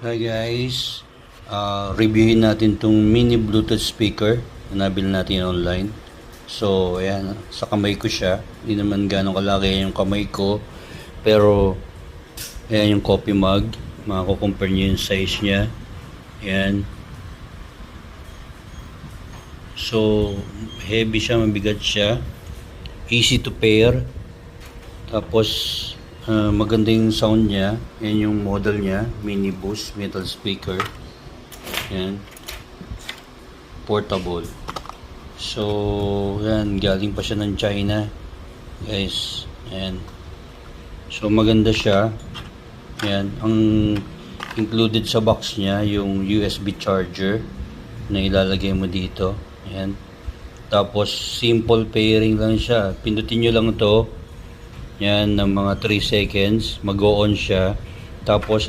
Hi guys, reviewin natin tong mini Bluetooth speaker na nabili natin online. So ayan, sa kamay ko siya. Hindi naman ganong kalaki yung kamay ko, pero ayan yung coffee mug. Makakumpare nyo yung size niya. Ayan. So heavy siya, mabigat siya, easy to pair. Tapos maganda yung sound niya. Yan yung model niya, mini boost metal speaker. Yan, portable. So yan, galing pa siya ng China guys. Yan, so maganda siya. Yan, ang included sa box niya yung USB charger na ilalagay mo dito. Yan, tapos simple pairing lang siya. Pindutin nyo lang to. Yan, ng mga 3 seconds mag-o-on siya. Tapos